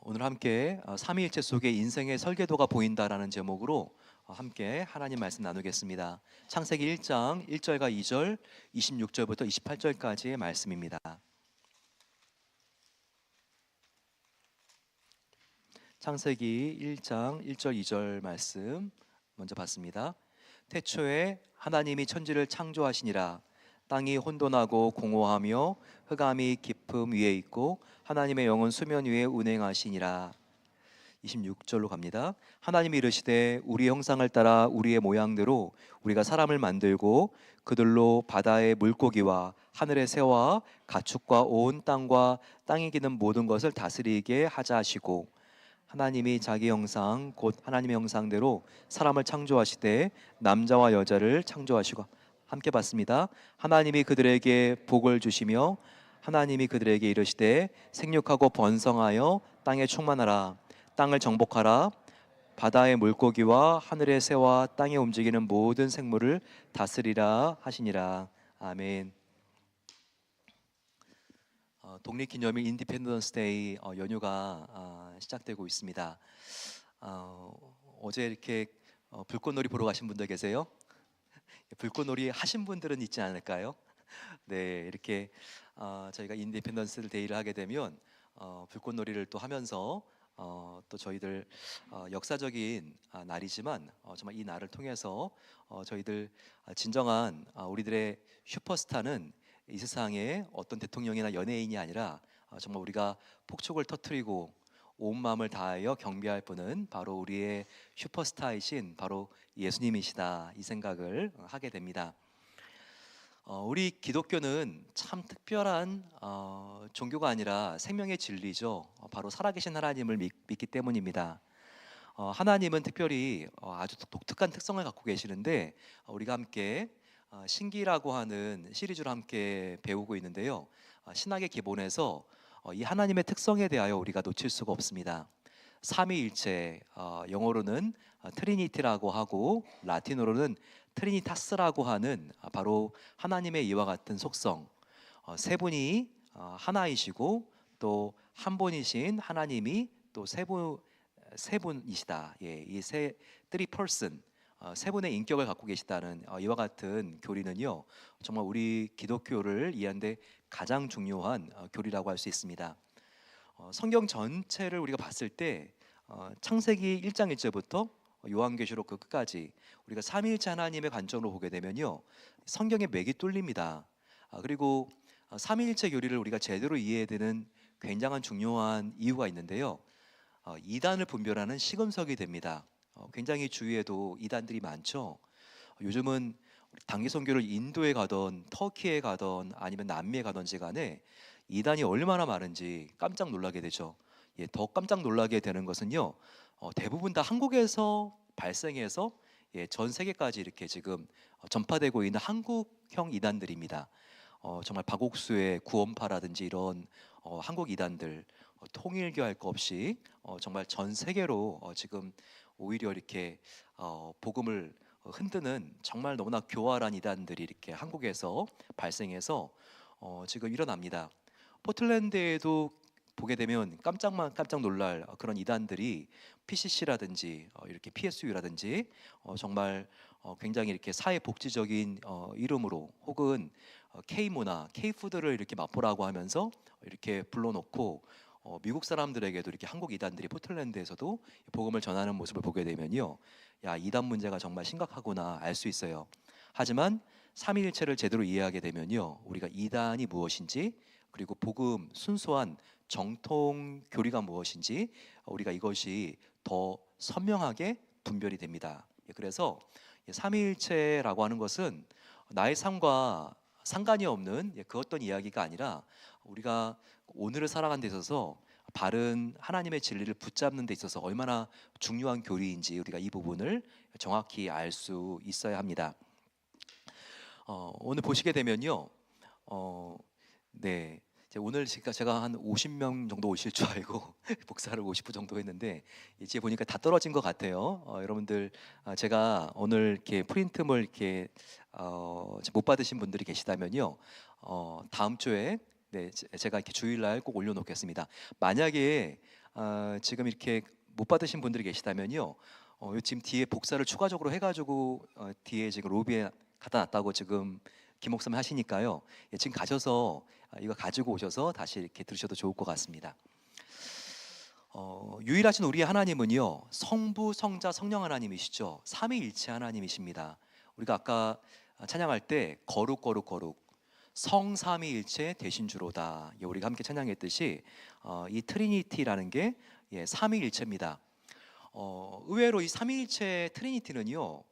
오늘 함께 삼위일체 속에 인생의 설계도가 보인다라는 제목으로 함께 하나님 말씀 나누겠습니다. 창세기 1장 1절과 2절, 26절부터 28절까지의 말씀입니다. 창세기 1장 1절 2절 말씀 먼저 봤습니다. 태초에 하나님이 천지를 창조하시니라. 땅이 혼돈하고 공허하며 흑암이 깊음 위에 있고 하나님의 영은 수면 위에 운행하시니라. 26절로 갑니다. 하나님이 이르시되 우리 형상을 따라 우리의 모양대로 우리가 사람을 만들고 그들로 바다의 물고기와 하늘의 새와 가축과 온 땅과 땅에 기는 모든 것을 다스리게 하자 하시고, 하나님이 자기 형상 곧 하나님의 형상대로 사람을 창조하시되 남자와 여자를 창조하시고, 함께 봤습니다. 하나님이 그들에게 복을 주시며 하나님이 그들에게 이르시되 생육하고 번성하여 땅에 충만하라. 땅을 정복하라. 바다의 물고기와 하늘의 새와 땅에 움직이는 모든 생물을 다스리라 하시니라. 아멘. 독립기념일 인디펜던스 데이 연휴가 시작되고 있습니다. 어제 이렇게 불꽃놀이 보러 가신 분들 계세요? 불꽃놀이 하신 분들은 있지 않을까요? 네, 이렇게 저희가 인디펜던스 데이를 하게 되면 불꽃놀이를 또 하면서 또 저희들 역사적인 날이지만 정말 이 날을 통해서 저희들 진정한 우리들의 슈퍼스타는 이 세상에 어떤 대통령이나 연예인이 아니라 정말 우리가 폭죽을 터뜨리고 온 마음을 다하여 경배할 분은 바로 우리의 슈퍼스타이신 바로 예수님이시다, 이 생각을 하게 됩니다. 우리 기독교는 참 특별한 종교가 아니라 생명의 진리죠. 바로 살아계신 하나님을 믿기 때문입니다. 하나님은 특별히 아주 독특한 특성을 갖고 계시는데, 우리가 함께 신기라고 하는 시리즈로 함께 배우고 있는데요. 신학의 기본에서 이 하나님의 특성에 대하여 우리가 놓칠 수가 없습니다. 삼위일체, 영어로는 트리니티라고 하고 라틴어로는 트리니타스라고 하는 바로 하나님의 이와 같은 속성, 세 분이 하나이시고 또 한 분이신 하나님이 또 세 분이시다. 이 세 three person, 세 분의 인격을 갖고 계시다는 이와 같은 교리는요, 정말 우리 기독교를 이해하는데 가장 중요한 교리라고 할 수 있습니다. 성경 전체를 우리가 봤을 때 창세기 1장 1절부터 요한계시록 그 끝까지 우리가 삼위일체 하나님의 관점으로 보게 되면요, 성경에 맥이 뚫립니다. 그리고 삼위일체 교리를 우리가 제대로 이해해야 되는 굉장한 중요한 이유가 있는데요, 이단을 분별하는 시금석이 됩니다. 굉장히 주위에도 이단들이 많죠. 요즘은 단기 선교를 인도에 가던 터키에 가던 아니면 남미에 가던지 간에 이단이 얼마나 많은지 깜짝 놀라게 되죠. 더 깜짝 놀라게 되는 것은요, 대부분 다 한국에서 발생해서 전 세계까지 이렇게 지금 전파되고 있는 한국형 이단들입니다. 정말 박옥수의 구원파라든지 이런 한국 이단들, 통일교할 거 없이 정말 전 세계로 지금 오히려 이렇게 복음을 흔드는 정말 너무나 교활한 이단들이 이렇게 한국에서 발생해서 지금 일어납니다. 포틀랜드에도 보게 되면 깜짝 놀랄 그런 이단들이 PCC라든지 이렇게 PSU라든지 정말 굉장히 이렇게 사회복지적인 이름으로 혹은 K문화, K푸드를 이렇게 맛보라고 하면서 이렇게 불러놓고 미국 사람들에게도 이렇게 한국 이단들이 포틀랜드에서도 복음을 전하는 모습을 보게 되면요, 야, 이단 문제가 정말 심각하구나 알 수 있어요. 하지만 삼위일체를 제대로 이해하게 되면요, 우리가 이단이 무엇인지 그리고 복음 순수한 정통 교리가 무엇인지 우리가 이것이 더 선명하게 분별이 됩니다. 그래서 삼위일체라고 하는 것은 나의 삶과 상관이 없는 그 어떤 이야기가 아니라 우리가 오늘을 살아가는 데 있어서 바른 하나님의 진리를 붙잡는 데 있어서 얼마나 중요한 교리인지 우리가 이 부분을 정확히 알 수 있어야 합니다. 오늘 보시게 되면요, 네, 오늘 제가 한 50명 정도 오실 줄 알고 복사를 50분 정도 했는데 이제 보니까 다 떨어진 것 같아요. 여러분들, 제가 오늘 이렇게 프린트물 이렇게 못 받으신 분들이 계시다면요, 다음 주에 제가 이렇게 주일날 꼭 올려놓겠습니다. 만약에 지금 이렇게 못 받으신 분들이 계시다면요, 요 지금 뒤에 복사를 추가적으로 해가지고 뒤에 지금 로비에 갖다 놨다고 지금 김 목사님 하시니까요. 예, 지금 가셔서 이거 가지고 오셔서 다시 이렇게 들으셔도 좋을 것 같습니다. 유일하신 우리의 하나님은요, 성부, 성자, 성령 하나님이시죠. 삼위일체 하나님이십니다. 우리가 아까 찬양할 때 거룩 거룩 거룩 성삼위일체 되신 주로다, 예, 우리가 함께 찬양했듯이 이 트리니티라는 게 삼위일체입니다. 의외로 이 삼위일체 트리니티는요,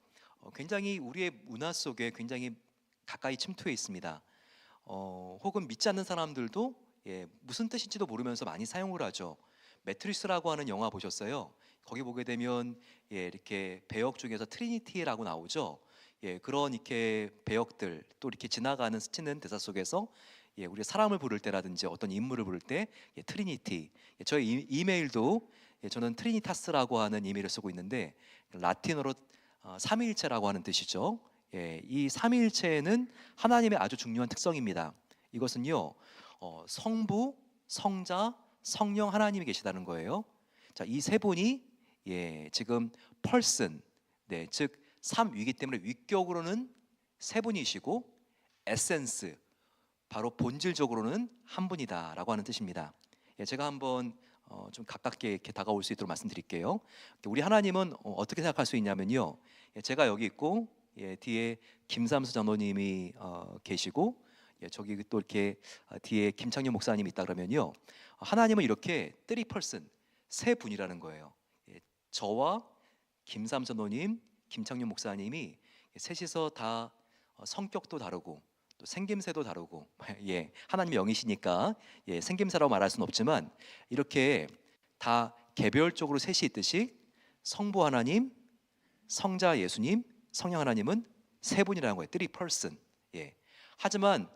굉장히 우리의 문화 속에 굉장히 가까이 침투해 있습니다. 혹은 믿지 않는 사람들도 무슨 뜻인지도 모르면서 많이 사용을 하죠. 매트리스라고 하는 영화 보셨어요? 거기 보게 되면 이렇게 배역 중에서 트리니티라고 나오죠. 그런 이렇게 배역들, 또 이렇게 지나가는 스치는 대사 속에서 우리 사람을 부를 때라든지 어떤 인물을 부를 때 트리니티. 저희 이메일도 저는 트리니타스라고 하는 이메일을 쓰고 있는데 라틴어로 삼위일체라고 하는 뜻이죠. 이 삼위일체는 하나님의 아주 중요한 특성입니다. 이것은요, 성부, 성자, 성령 하나님이 계시다는 거예요. 자, 이 세 분이 지금 person, 즉 삼위이기 때문에 위격으로는 세 분이시고 에센스, 바로 본질적으로는 한 분이다라고 하는 뜻입니다. 제가 한번 좀 가깝게 이렇게 다가올 수 있도록 말씀드릴게요. 우리 하나님은 어떻게 생각할 수 있냐면요, 제가 여기 있고 뒤에 김삼수 장로님이 계시고 저기 또 이렇게 뒤에 김창년 목사님이 있다 그러면요, 하나님은 이렇게 3person, 세 분이라는 거예요. 저와 김삼수 장로님, 김창년 목사님이 셋이서 다 성격도 다르고 또 생김새도 다르고 하나님의 영이시니까 생김새라고 말할 수는 없지만 이렇게 다 개별적으로 셋이 있듯이 성부 하나님, 성자 예수님, 성령 하나님은 세 분이라는 거예요. 3person. 하지만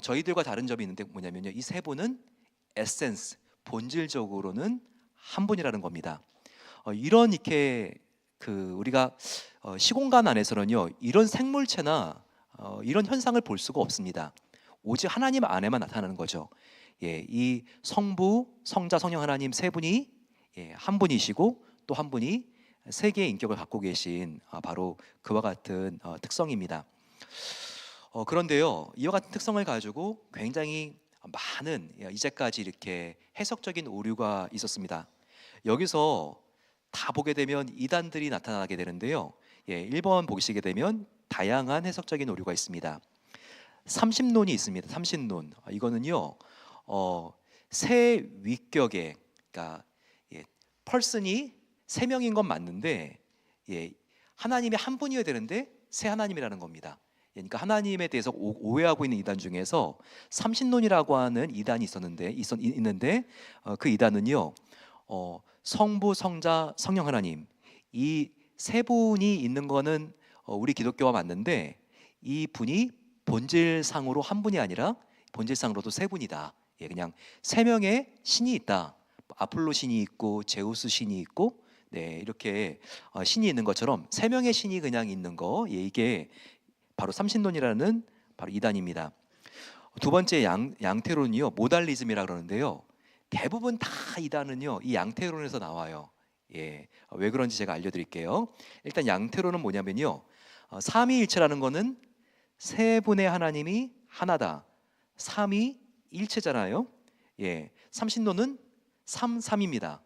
저희들과 다른 점이 있는데 뭐냐면요, 이 세 분은 에센스, 본질적으로는 한 분이라는 겁니다. 이런 이렇게 우리가 시공간 안에서는요, 이런 생물체나 이런 현상을 볼 수가 없습니다. 오직 하나님 안에만 나타나는 거죠. 이 성부, 성자, 성령 하나님 세 분이 한 분이시고 또 한 분이 세 개의 인격을 갖고 계신 바로 그와 같은 특성입니다. 그런데요, 이와 같은 특성을 가지고 굉장히 많은 이제까지 이렇게 해석적인 오류가 있었습니다. 여기서 다 보게 되면 이단들이 나타나게 되는데요, 1번 보시게 되면 다양한 해석적인 오류가 있습니다. 삼신론이 있습니다. 삼신론. 이거는요, 세 위격의, 그러니까 펄슨이 세 명인 건 맞는데 하나님이 한 분이어야 되는데 세 하나님이라는 겁니다. 그러니까 하나님에 대해서 오해하고 있는 이단 중에서 삼신론이라고 하는 이단이 있는데 그 이단은요, 성부, 성자, 성령 하나님 이 세 분이 있는 거는 우리 기독교와 맞는데 이 분이 본질상으로 한 분이 아니라 본질상으로도 세 분이다. 그냥 세 명의 신이 있다. 아폴로 신이 있고 제우스 신이 있고 이렇게 신이 있는 것처럼 세 명의 신이 그냥 있는 거, 이게 바로 삼신론이라는 바로 이단입니다. 두 번째 양태론은요, 모달리즘이라 그러는데요, 대부분 다 이단은요 이 양태론에서 나와요. 왜 그런지 제가 알려드릴게요. 일단 양태론은 뭐냐면요, 삼위일체라는 거는 세 분의 하나님이 하나다, 삼위일체잖아요. 삼신론은 삼삼입니다.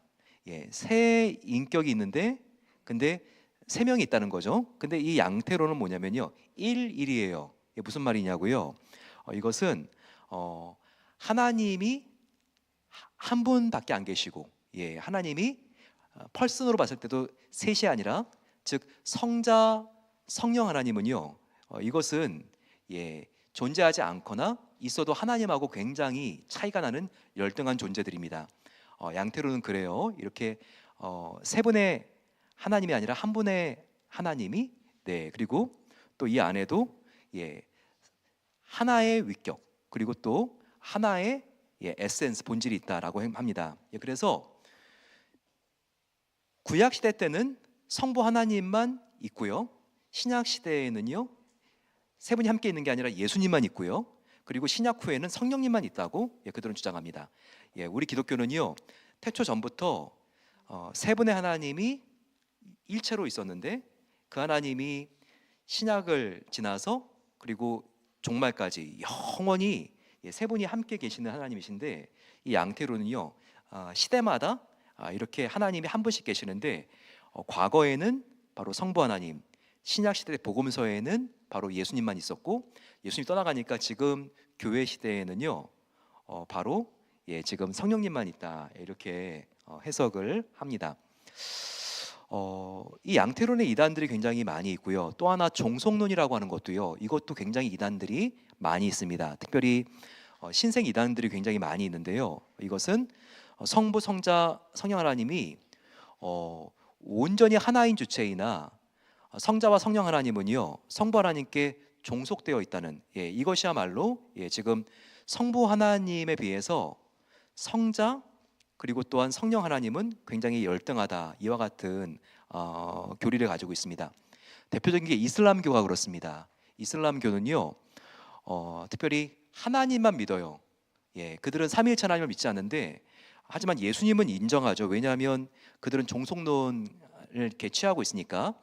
세 인격이 있는데 근데 세 명이 있다는 거죠. 근데 이 양태론은 뭐냐면요, 1:1이에요. 무슨 말이냐고요? 이것은 하나님이 한 분밖에 안 계시고, 하나님이 펄슨으로 봤을 때도 셋이 아니라, 즉 성자, 성령 하나님은요, 이것은 존재하지 않거나 있어도 하나님하고 굉장히 차이가 나는 열등한 존재들입니다. 양태로는 그래요. 이렇게 세 분의 하나님이 아니라 한 분의 하나님이, 그리고 또 이 안에도 하나의 위격, 그리고 또 하나의 에센스, 본질이 있다라고 합니다. 그래서 구약 시대 때는 성부 하나님만 있고요, 신약 시대에는요 세 분이 함께 있는 게 아니라 예수님만 있고요, 그리고 신약 후에는 성령님만 있다고 그들은 주장합니다. 우리 기독교는요 태초 전부터 세 분의 하나님이 일체로 있었는데 그 하나님이 신약을 지나서 그리고 종말까지 영원히 세 분이 함께 계시는 하나님이신데, 이 양태로는요 시대마다 이렇게 하나님이 한 분씩 계시는데, 과거에는 바로 성부 하나님, 신약 시대 복음서에는 바로 예수님만 있었고, 예수님 떠나가니까 지금 교회 시대에는요 바로 지금 성령님만 있다, 이렇게 해석을 합니다. 이 양태론의 이단들이 굉장히 많이 있고요. 또 하나 종속론이라고 하는 것도요, 이것도 굉장히 이단들이 많이 있습니다. 특별히 신생 이단들이 굉장히 많이 있는데요, 이것은 성부, 성자, 성령 하나님이 온전히 하나인 주체이나 성자와 성령 하나님은요 성부 하나님께 종속되어 있다는, 이것이야말로 지금 성부 하나님에 비해서 성자 그리고 또한 성령 하나님은 굉장히 열등하다, 이와 같은 교리를 가지고 있습니다. 대표적인 게 이슬람교가 그렇습니다. 이슬람교는요 특별히 하나님만 믿어요. 그들은 삼위일체 하나님을 믿지 않는데, 하지만 예수님은 인정하죠. 왜냐하면 그들은 종속론을 이렇게 취하고 있으니까.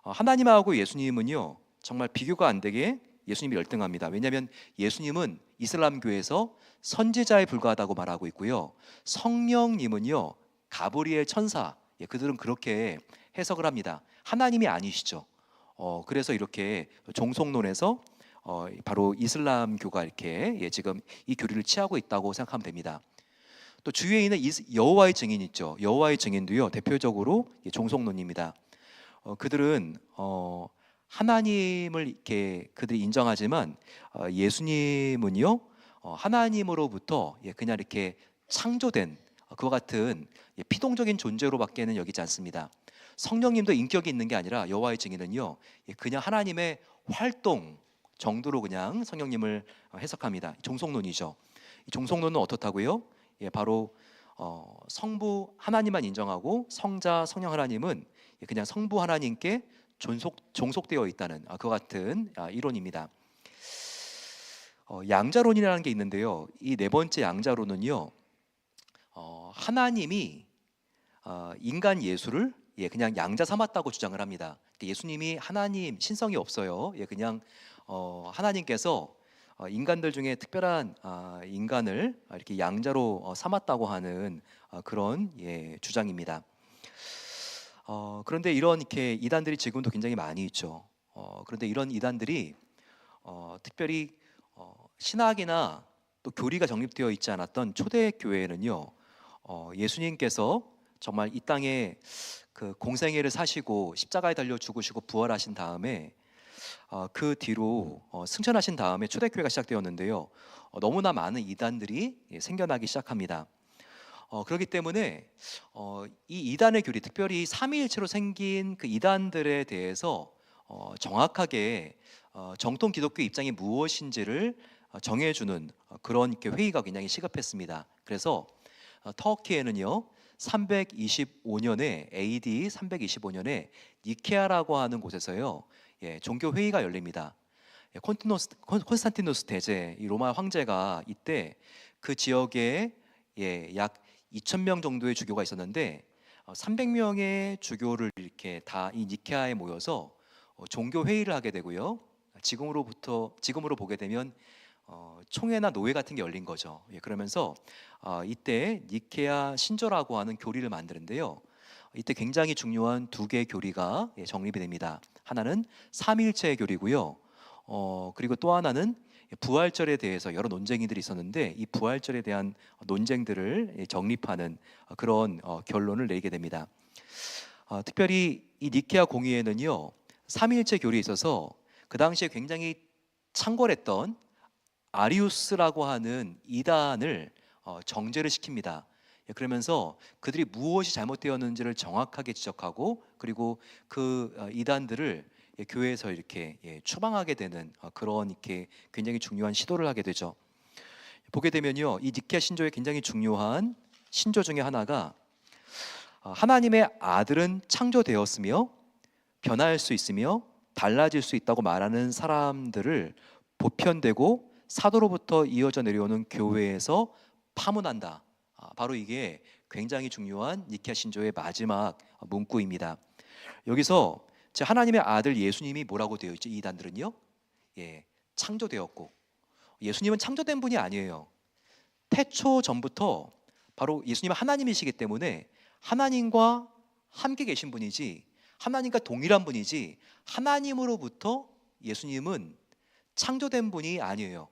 하나님하고 예수님은요 정말 비교가 안 되게 예수님이 열등합니다. 왜냐하면 예수님은 이슬람교에서 선지자에 불과하다고 말하고 있고요, 성령님은요 가브리엘 천사, 그들은 그렇게 해석을 합니다. 하나님이 아니시죠. 그래서 이렇게 종속론에서 바로 이슬람교가 이렇게 지금 이 교리를 취하고 있다고 생각하면 됩니다. 또 주위에 있는 여호와의 증인 있죠. 여호와의 증인도요 대표적으로 종속론입니다. 그들은 하나님을 이렇게 그들이 인정하지만 예수님은요 하나님으로부터 그냥 이렇게 창조된 그와 같은 피동적인 존재로밖에는 여기지 않습니다. 성령님도 인격이 있는 게 아니라 여호와의 증인은요 그냥 하나님의 활동 정도로 그냥 성령님을 해석합니다. 종속론이죠. 이 종속론은 어떻다고요? 바로 성부 하나님만 인정하고 성자 성령 하나님은 그냥 성부 하나님께 종속되어 있다는 그와 같은 이론입니다. 양자론이라는 게 있는데요, 이 네 번째 양자론은요 하나님이 인간 예수를 그냥 양자 삼았다고 주장을 합니다. 예수님이 하나님 신성이 없어요. 그냥 하나님께서 인간들 중에 특별한 인간을 이렇게 양자로 삼았다고 하는 그런 주장입니다. 그런데 이런 이렇게 이단들이 지금도 굉장히 많이 있죠. 그런데 이런 이단들이 특별히 신학이나 또 교리가 정립되어 있지 않았던 초대 교회에는요 예수님께서 정말 이 땅에 그 공생애를 사시고 십자가에 달려 죽으시고 부활하신 다음에 그 뒤로 승천하신 다음에 초대교회가 시작되었는데요, 너무나 많은 이단들이 생겨나기 시작합니다. 그렇기 때문에 이 이단의 교리, 특별히 삼위일체로 생긴 그 이단들에 대해서 정확하게 정통 기독교 입장이 무엇인지를 정해주는 그런 회의가 굉장히 시급했습니다. 그래서 터키에는요 325년에 AD 325년에 니케아라고 하는 곳에서요 종교 회의가 열립니다. 콘스탄티누스 대제, 이 로마 황제가 이때 그 지역에 약 2,000명 정도의 주교가 있었는데 300명의 주교를 이렇게 다 이 니케아에 모여서 종교 회의를 하게 되고요. 지금으로 보게 되면 총회나 노회 같은 게 열린 거죠. 그러면서 이때 니케아 신조라고 하는 교리를 만드는데요, 이때 굉장히 중요한 두 개의 교리가 정립이 됩니다. 하나는 삼위일체의 교리고요, 그리고 또 하나는 부활절에 대해서 여러 논쟁이들이 있었는데 이 부활절에 대한 논쟁들을 정립하는 그런 결론을 내게 됩니다. 특별히 이 니케아 공의회는요 삼위일체 교리에 있어서 그 당시에 굉장히 창궐했던 아리우스라고 하는 이단을 정죄를 시킵니다. 그러면서 그들이 무엇이 잘못되었는지를 정확하게 지적하고, 그리고 그 이단들을 교회에서 이렇게 추방하게 되는 그런 이렇게 굉장히 중요한 시도를 하게 되죠. 보게 되면요, 이 니케아 신조의 굉장히 중요한 신조 중에 하나가 하나님의 아들은 창조되었으며 변할 수 있으며 달라질 수 있다고 말하는 사람들을 보편되고 사도로부터 이어져 내려오는 교회에서 파문한다, 바로 이게 굉장히 중요한 니케아 신조의 마지막 문구입니다. 여기서 제 하나님의 아들 예수님이 뭐라고 되어 있죠? 이 이단들은요, 창조되었고, 예수님은 창조된 분이 아니에요. 태초 전부터 바로 예수님은 하나님이시기 때문에 하나님과 함께 계신 분이지, 하나님과 동일한 분이지, 하나님으로부터 예수님은 창조된 분이 아니에요.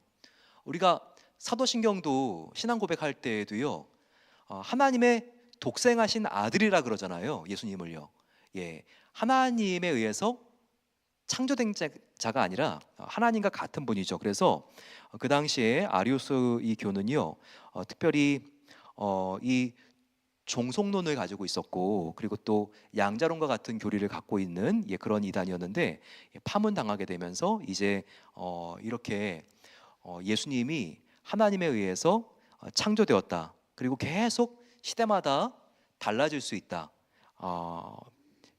우리가 사도신경도 신앙 고백할 때에도요, 하나님의 독생하신 아들이라 그러잖아요. 예수님을요. 하나님에 의해서 창조된 자가 아니라 하나님과 같은 분이죠. 그래서 그 당시에 아리우스 이 교는요, 특별히 이 종속론을 가지고 있었고, 그리고 또 양자론과 같은 교리를 갖고 있는 그런 이단이었는데, 파문당하게 되면서 이제 이렇게 예수님이 하나님에 의해서 창조되었다, 그리고 계속 시대마다 달라질 수 있다,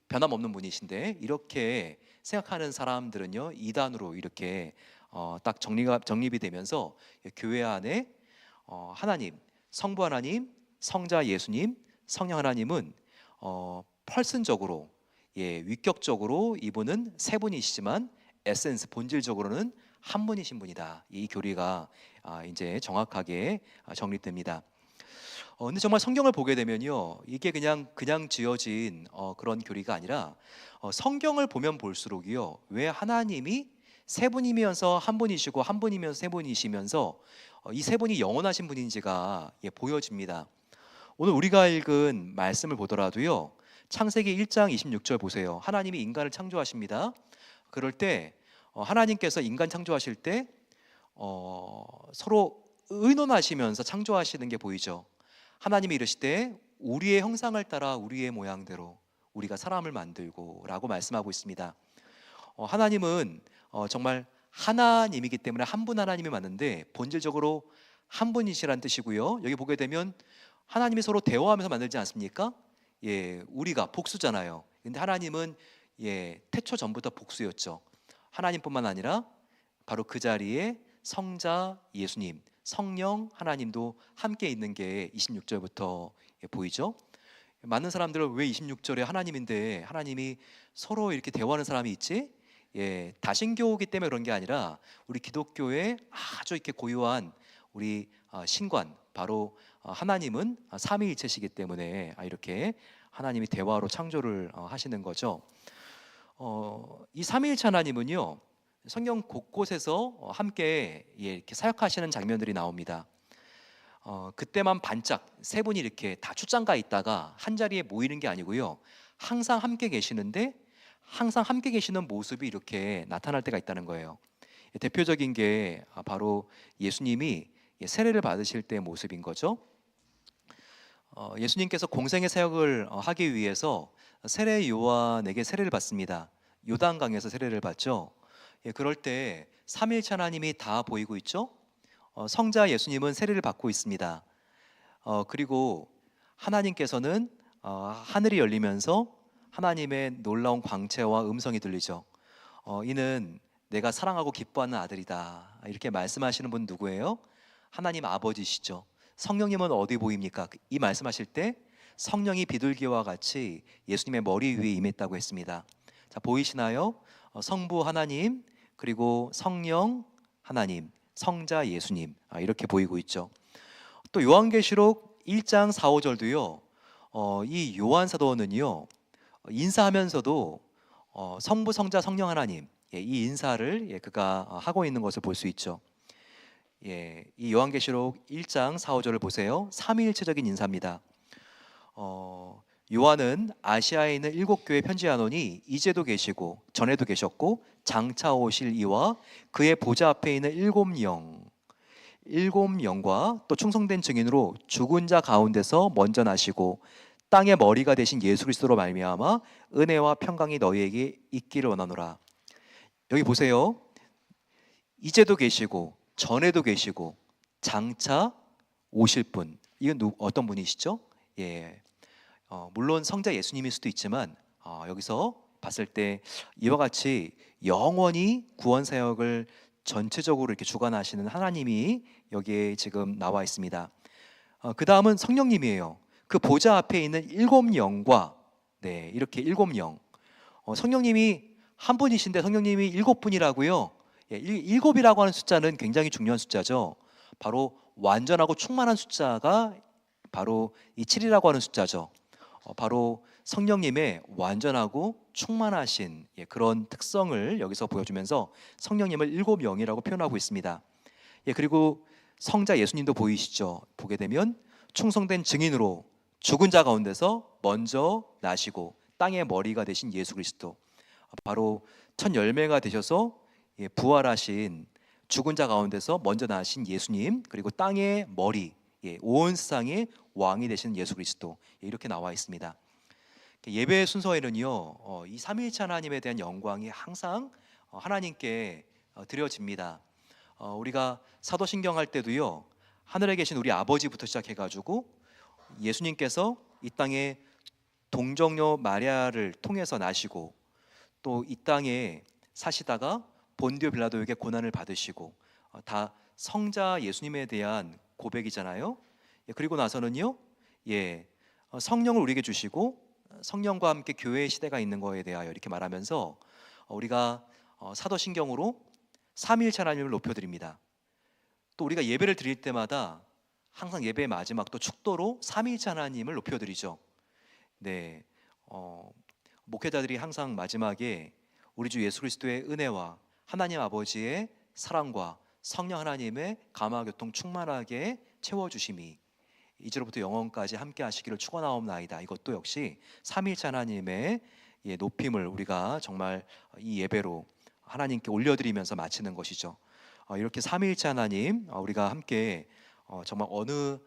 변함없는 분이신데, 이렇게 생각하는 사람들은요, 이단으로 이렇게 딱 정립이 되면서 교회 안에 하나님, 성부 하나님, 성자 예수님, 성령 하나님은 펄슨적으로, 위격적으로 이분은 세 분이시지만 에센스, 본질적으로는 한 분이신 분이다. 이 교리가 이제 정확하게 정립됩니다. 근데 정말 성경을 보게 되면요, 이게 그냥 지어진 그런 교리가 아니라, 성경을 보면 볼수록이요, 왜 하나님이 세 분이면서 한 분이시고 한 분이면서 세 분이시면서 이 세 분이 영원하신 분인지가 보여집니다. 오늘 우리가 읽은 말씀을 보더라도요, 창세기 1장 26절 보세요. 하나님이 인간을 창조하십니다. 그럴 때 하나님께서 인간 창조하실 때 서로 의논하시면서 창조하시는 게 보이죠. 하나님이 이르시되 우리의 형상을 따라 우리의 모양대로 우리가 사람을 만들고 라고 말씀하고 있습니다. 하나님은 정말 하나님이기 때문에 한 분 하나님이 맞는데, 본질적으로 한 분이시란 뜻이고요. 여기 보게 되면 하나님이 서로 대화하면서 만들지 않습니까? 우리가 복수잖아요. 근데 하나님은 태초 전부터 복수였죠. 하나님뿐만 아니라 바로 그 자리에 성자 예수님, 성령 하나님도 함께 있는 게 26절부터 보이죠. 많은 사람들은 왜 26절에 하나님인데 하나님이 서로 이렇게 대화하는 사람이 있지? 다신교이기 때문에 그런 게 아니라 우리 기독교의 아주 이렇게 고유한 우리 신관, 바로 하나님은 삼위일체시기 때문에 이렇게 하나님이 대화로 창조를 하시는 거죠. 이 삼위일체 하나님은요, 성경 곳곳에서 함께 이렇게 사역하시는 장면들이 나옵니다. 그때만 반짝 세 분이 이렇게 다 출장가 있다가 한 자리에 모이는 게 아니고요, 항상 함께 계시는데 항상 함께 계시는 모습이 이렇게 나타날 때가 있다는 거예요. 대표적인 게 바로 예수님이 세례를 받으실 때의 모습인 거죠. 예수님께서 공생의 사역을 하기 위해서 세례 요한에게 세례를 받습니다. 요단강에서 세례를 받죠. 그럴 때 삼위일체 하나님이 다 보이고 있죠. 성자 예수님은 세례를 받고 있습니다. 그리고 하나님께서는 하늘이 열리면서 하나님의 놀라운 광채와 음성이 들리죠. 이는 내가 사랑하고 기뻐하는 아들이다, 이렇게 말씀하시는 분 누구예요? 하나님 아버지시죠. 성령님은 어디 보입니까? 이 말씀하실 때 성령이 비둘기와 같이 예수님의 머리 위에 임했다고 했습니다. 자, 보이시나요? 성부 하나님, 그리고 성령 하나님, 성자 예수님, 이렇게 보이고 있죠. 또 요한계시록 1장 4, 5절도요, 이 요한 사도는요, 인사하면서도 성부, 성자, 성령 하나님, 이 인사를 그가 하고 있는 것을 볼 수 있죠. 이 요한계시록 1장 4, 5절을 보세요. 삼위일체적인 인사입니다. 요한은 아시아에 있는 7교회 편지하노니 이제도 계시고 전에도 계셨고 장차 오실 이와 그의 보좌 앞에 있는 7영과 또 충성된 증인으로 죽은 자 가운데서 먼저 나시고 땅의 머리가 되신 예수 그리스도로 말미암아 은혜와 평강이 너희에게 있기를 원하노라. 여기 보세요. 이제도 계시고 전에도 계시고 장차 오실 분, 이건 어떤 분이시죠? 물론 성자 예수님일 수도 있지만 여기서 봤을 때 이와 같이 영원히 구원 사역을 전체적으로 이렇게 주관하시는 하나님이 여기에 지금 나와 있습니다. 그 다음은 성령님이에요. 그 보좌 앞에 있는 일곱 영과 이렇게 일곱 영. 성령님이 한 분이신데 성령님이 일곱 분이라고요. 일곱이라고 하는 숫자는 굉장히 중요한 숫자죠. 바로 완전하고 충만한 숫자가 바로 이 7이라고 하는 숫자죠. 바로 성령님의 완전하고 충만하신 그런 특성을 여기서 보여주면서 성령님을 일곱 영이라고 표현하고 있습니다. 그리고 성자 예수님도 보이시죠? 보게 되면 충성된 증인으로 죽은 자 가운데서 먼저 나시고 땅의 머리가 되신 예수 그리스도, 바로 첫 열매가 되셔서 부활하신 죽은 자 가운데서 먼저 나신 예수님, 그리고 땅의 머리, 온 세상의 왕이 되신 예수 그리스도, 이렇게 나와 있습니다. 예배 순서에는요, 이 삼위일체 하나님에 대한 영광이 항상 하나님께 드려집니다. 우리가 사도신경 할 때도요, 하늘에 계신 우리 아버지부터 시작해가지고 예수님께서 이 땅에 동정녀 마리아를 통해서 나시고 또 이 땅에 사시다가 본디오 빌라도에게 고난을 받으시고, 다 성자 예수님에 대한 고백이잖아요. 그리고 나서는요, 성령을 우리에게 주시고 성령과 함께 교회의 시대가 있는 거에 대하여 이렇게 말하면서 우리가 사도신경으로 삼위일체 하나님을 높여드립니다. 또 우리가 예배를 드릴 때마다 항상 예배의 마지막 또 축도로 삼위일체 하나님을 높여드리죠. 목회자들이 항상 마지막에 우리 주 예수 그리스도의 은혜와 하나님 아버지의 사랑과 성령 하나님의 감화교통 충만하게 채워주심이 이제로부터 영원까지 함께 하시기를 축원하옵나이다. 이것도 역시 삼위일체 하나님의 높임을 우리가 정말 이 예배로 하나님께 올려드리면서 마치는 것이죠. 이렇게 삼위일체 하나님, 우리가 함께 정말 어느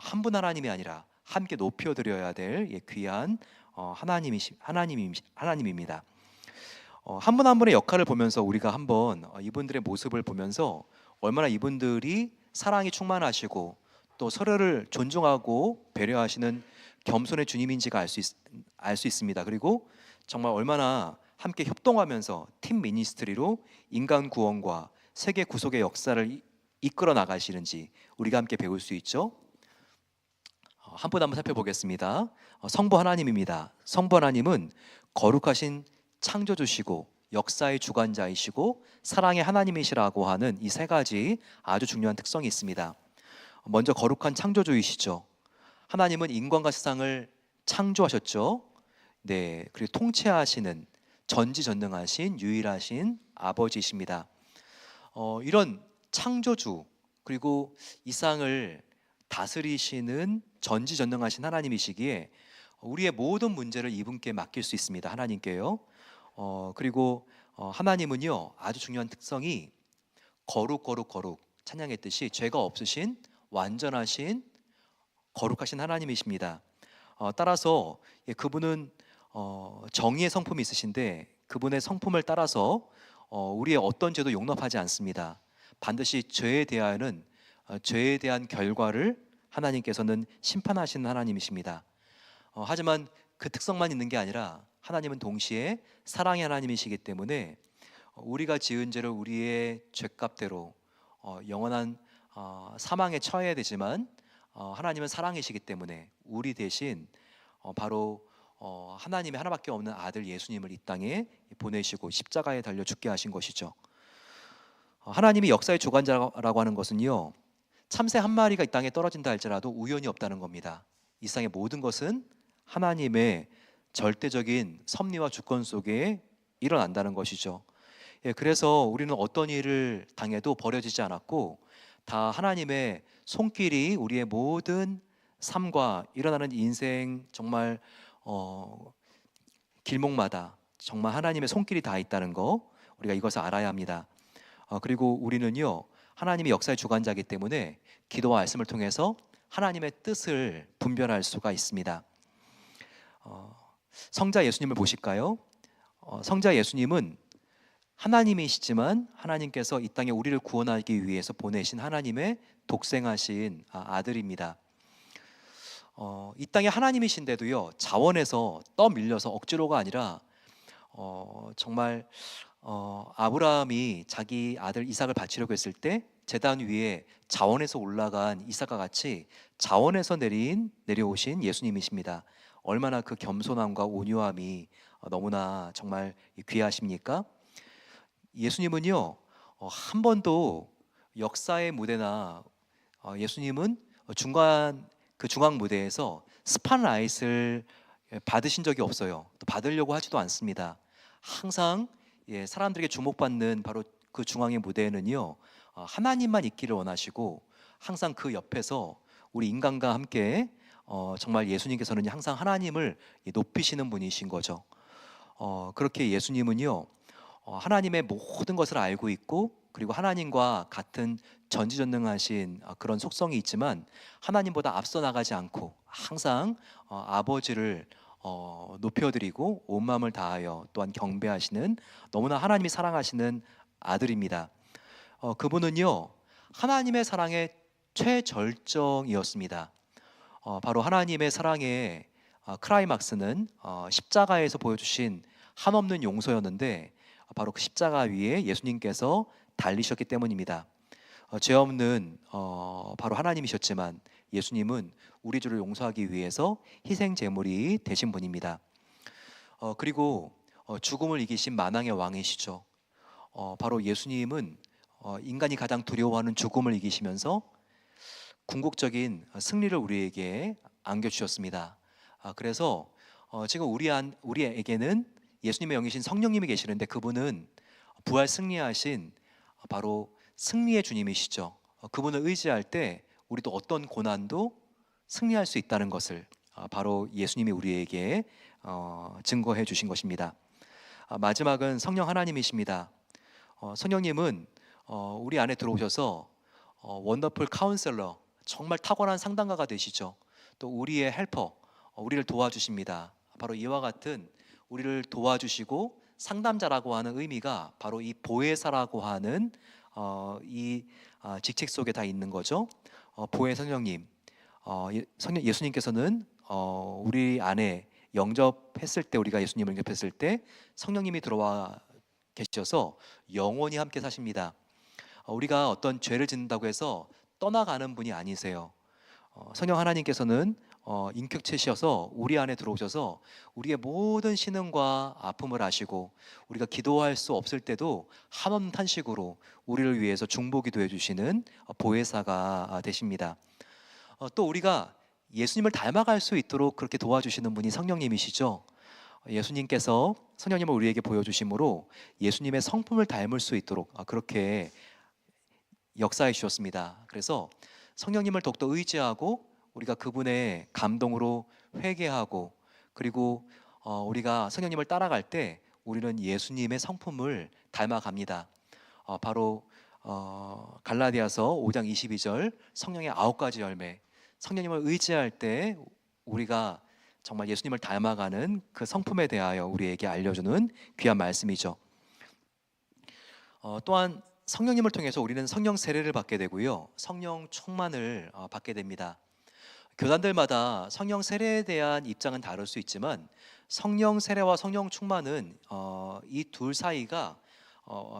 한 분 하나님이 아니라 함께 높여드려야 될 귀한 하나님입니다. 한 분 한 분의 역할을 보면서 우리가 한번 이분들의 모습을 보면서 얼마나 이분들이 사랑이 충만하시고 또 서로를 존중하고 배려하시는 겸손의 주님인지가 알 수 있습니다. 그리고 정말 얼마나 함께 협동하면서 팀 미니스트리로 인간 구원과 세계 구속의 역사를 이끌어 나가시는지 우리가 함께 배울 수 있죠. 한 분 한번 살펴보겠습니다. 성부 하나님입니다. 성부 하나님은 거룩하신 창조주시고 역사의 주관자이시고 사랑의 하나님이시라고 하는 이 세 가지 아주 중요한 특성이 있습니다. 먼저 거룩한 창조주이시죠. 하나님은 인간과 세상을 창조하셨죠. 그리고 통치하시는 전지전능하신 유일하신 아버지이십니다. 이런 창조주 그리고 이 세상을 다스리시는 전지전능하신 하나님이시기에 우리의 모든 문제를 이분께 맡길 수 있습니다. 하나님께요. 그리고 하나님은요, 아주 중요한 특성이 거룩 찬양했듯이 죄가 없으신 완전하신 거룩하신 하나님이십니다. 따라서 그분은 정의의 성품이 있으신데 그분의 성품을 따라서 우리의 어떤 죄도 용납하지 않습니다. 반드시 죄에 대한 결과를 하나님께서는 심판하시는 하나님이십니다. 하지만 그 특성만 있는 게 아니라 하나님은 동시에 사랑의 하나님이시기 때문에 우리가 지은 죄를 우리의 죄값대로 영원한 사망에 처해야 되지만 하나님은 사랑이시기 때문에 우리 대신 바로 하나님의 하나밖에 없는 아들 예수님을 이 땅에 보내시고 십자가에 달려 죽게 하신 것이죠. 하나님이 역사의 주관자라고 하는 것은요, 참새 한 마리가 이 땅에 떨어진다 할지라도 우연이 없다는 겁니다. 이 세상의 모든 것은 하나님의 절대적인 섭리와 주권 속에 일어난다는 것이죠. 그래서 우리는 어떤 일을 당해도 버려지지 않았고 다 하나님의 손길이 우리의 모든 삶과 일어나는 인생 정말 길목마다 정말 하나님의 손길이 다 있다는 거, 우리가 이것을 알아야 합니다. 그리고 우리는요, 하나님의 역사의 주관자이기 때문에 기도와 말씀을 통해서 하나님의 뜻을 분별할 수가 있습니다. 성자 예수님을 보실까요? 성자 예수님은 하나님이시지만 하나님께서 이 땅에 우리를 구원하기 위해서 보내신 하나님의 독생하신 아들입니다. 이 땅에 하나님이신데도요, 자원에서 떠밀려서 억지로가 아니라 정말 아브라함이 자기 아들 이삭을 바치려고 했을 때 제단 위에 자원에서 올라간 이삭과 같이 자원에서 내려오신 예수님이십니다. 얼마나 그 겸손함과 온유함이 너무나 정말 귀하십니까? 예수님은요, 한 번도 역사의 무대나 예수님은 중앙 무대에서 스팟라이트를 받으신 적이 없어요. 또 받으려고 하지도 않습니다. 항상 사람들에게 주목받는 바로 그 중앙의 무대에는요, 하나님만 있기를 원하시고 항상 그 옆에서 우리 인간과 함께 정말 예수님께서는 항상 하나님을 높이시는 분이신 거죠. 그렇게 예수님은요, 하나님의 모든 것을 알고 있고 그리고 하나님과 같은 전지전능하신 그런 속성이 있지만 하나님보다 앞서 나가지 않고 항상 아버지를 높여드리고 온 마음을 다하여 또한 경배하시는 너무나 하나님이 사랑하시는 아들입니다. 그분은요, 하나님의 사랑의 최절정이었습니다. 바로 하나님의 사랑의 크라이막스는 십자가에서 보여주신 한없는 용서였는데 바로 그 십자가 위에 예수님께서 달리셨기 때문입니다. 죄 없는 바로 하나님이셨지만 예수님은 우리 죄를 용서하기 위해서 희생 제물이 되신 분입니다. 그리고 죽음을 이기신 만왕의 왕이시죠. 바로 예수님은 인간이 가장 두려워하는 죽음을 이기시면서 궁극적인 승리를 우리에게 안겨주셨습니다. 그래서 지금 우리에게는 예수님의 영이신 성령님이 계시는데 그분은 부활 승리하신 바로 승리의 주님이시죠. 그분을 의지할 때 우리도 어떤 고난도 승리할 수 있다는 것을 바로 예수님이 우리에게 증거해 주신 것입니다. 마지막은 성령 하나님이십니다. 성령님은 우리 안에 들어오셔서 원더풀 카운셀러, 정말 탁월한 상담가가 되시죠. 또 우리의 헬퍼, 우리를 도와주십니다. 바로 이와 같은 우리를 도와주시고 상담자라고 하는 의미가 바로 이 보혜사라고 하는 이 직책 속에 다 있는 거죠. 보혜 성령님, 예수님께서는 우리 안에 영접했을 때, 우리가 예수님을 영접했을 때 성령님이 들어와 계셔서 영원히 함께 사십니다. 우리가 어떤 죄를 짓는다고 해서 떠나가는 분이 아니세요. 성령 하나님께서는 인격체시어서 우리 안에 들어오셔서 우리의 모든 신음과 아픔을 아시고 우리가 기도할 수 없을 때도 한없는 탄식으로 우리를 위해서 중보기도해 주시는 보혜사가 되십니다. 또 우리가 예수님을 닮아갈 수 있도록 그렇게 도와주시는 분이 성령님이시죠. 예수님께서 성령님을 우리에게 보여주심으로 예수님의 성품을 닮을 수 있도록 그렇게 역사해 주셨습니다. 그래서 성령님을 더욱더 의지하고 우리가 그분의 감동으로 회개하고 그리고 우리가 성령님을 따라갈 때 우리는 예수님의 성품을 닮아갑니다. 바로 갈라디아서 5장 22절 성령의 9가지 열매, 성령님을 의지할 때 우리가 정말 예수님을 닮아가는 그 성품에 대하여 우리에게 알려주는 귀한 말씀이죠. 또한 성령님을 통해서 우리는 성령 세례를 받게 되고요, 성령 충만을 받게 됩니다. 교단들마다 성령 세례에 대한 입장은 다를 수 있지만 성령 세례와 성령 충만은 이 둘 사이가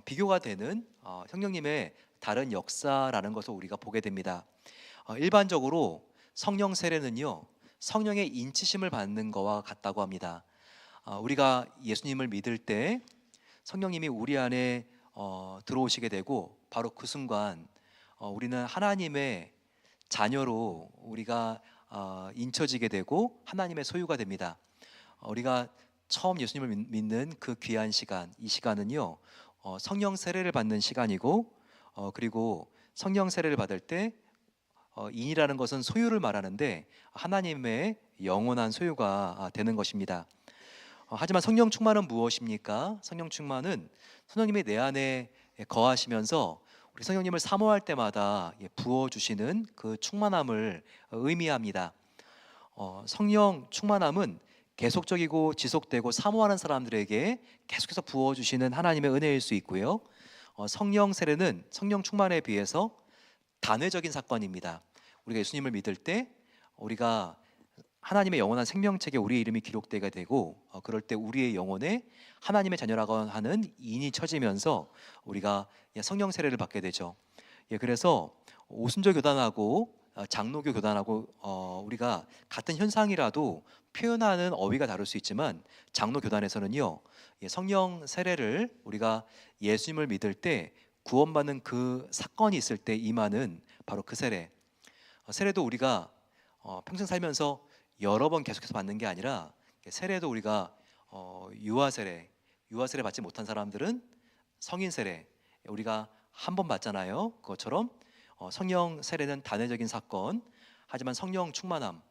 비교가 되는 성령님의 다른 역사라는 것을 우리가 보게 됩니다. 일반적으로 성령 세례는요, 성령의 인치심을 받는 것과 같다고 합니다. 우리가 예수님을 믿을 때 성령님이 우리 안에 들어오시게 되고 바로 그 순간 우리는 하나님의 자녀로 우리가 인쳐지게 되고 하나님의 소유가 됩니다. 우리가 처음 예수님을 믿는 그 귀한 시간, 이 시간은요 성령 세례를 받는 시간이고 그리고 성령 세례를 받을 때 인이라는 것은 소유를 말하는데 하나님의 영원한 소유가 되는 것입니다. 하지만 성령 충만은 무엇입니까? 성령 충만은 성령님이 내 안에 거하시면서 우리 성령님을 사모할 때마다 부어주시는 그 충만함을 의미합니다. 성령 충만함은 계속적이고 지속되고 사모하는 사람들에게 계속해서 부어주시는 하나님의 은혜일 수 있고요, 성령 세례는 성령 충만에 비해서 단회적인 사건입니다. 우리가 예수님을 믿을 때 우리가 하나님의 영원한 생명책에 우리의 이름이 기록되게 되고 그럴 때 우리의 영혼에 하나님의 자녀라고 하는 인이 쳐지면서 우리가 성령 세례를 받게 되죠. 그래서 오순절 교단하고 장로교 교단하고 우리가 같은 현상이라도 표현하는 어휘가 다를 수 있지만 장로 교단에서는요, 성령 세례를 우리가 예수님을 믿을 때 구원받는 그 사건이 있을 때 임하는 바로 그 세례. 세례도 우리가 평생 살면서 여러 번 계속해서 받는 게 아니라 세례도 우리가 유아 세례 받지 못한 사람들은 성인 세례 우리가 한 번 받잖아요. 그것처럼 성령 세례는 단회적인 사건, 하지만 성령 충만함,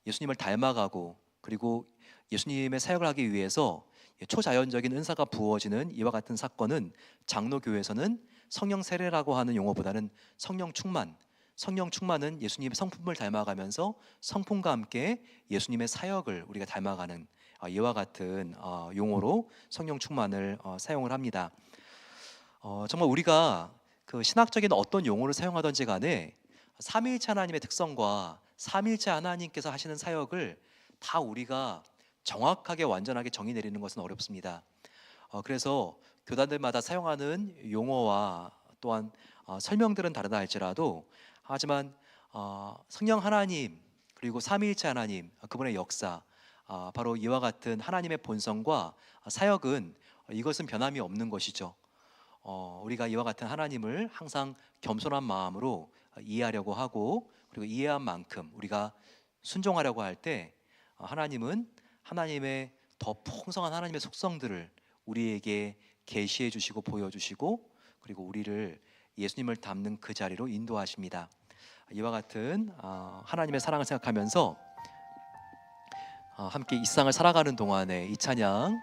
예수님을 닮아가고 그리고 예수님의 사역을 하기 위해서 초자연적인 은사가 부어지는 이와 같은 사건은 장로교회에서는 성령 세례라고 하는 용어보다는 성령 충만, 성령 충만은 예수님의 성품을 닮아가면서 성품과 함께 예수님의 사역을 우리가 닮아가는 이와 같은 용어로 성령 충만을 사용을 합니다. 정말 우리가 그 신학적인 어떤 용어를 사용하든지 간에 삼위일체 하나님의 특성과 삼위일체 하나님께서 하시는 사역을 다 우리가 정확하게 완전하게 정의 내리는 것은 어렵습니다. 그래서 교단들마다 사용하는 용어와 또한 설명들은 다르다 할지라도 하지만 성령 하나님 그리고 삼위일체 하나님 그분의 역사 바로 이와 같은 하나님의 본성과 사역은 이것은 변함이 없는 것이죠. 우리가 이와 같은 하나님을 항상 겸손한 마음으로 이해하려고 하고 그리고 이해한 만큼 우리가 순종하려고 할 때 하나님은 하나님의 더 풍성한 하나님의 속성들을 우리에게 계시해 주시고 보여주시고 그리고 우리를 예수님을 닮는 그 자리로 인도하십니다. 이와 같은 하나님의 사랑을 생각하면서 함께 이 세상을 살아가는 동안에 이 찬양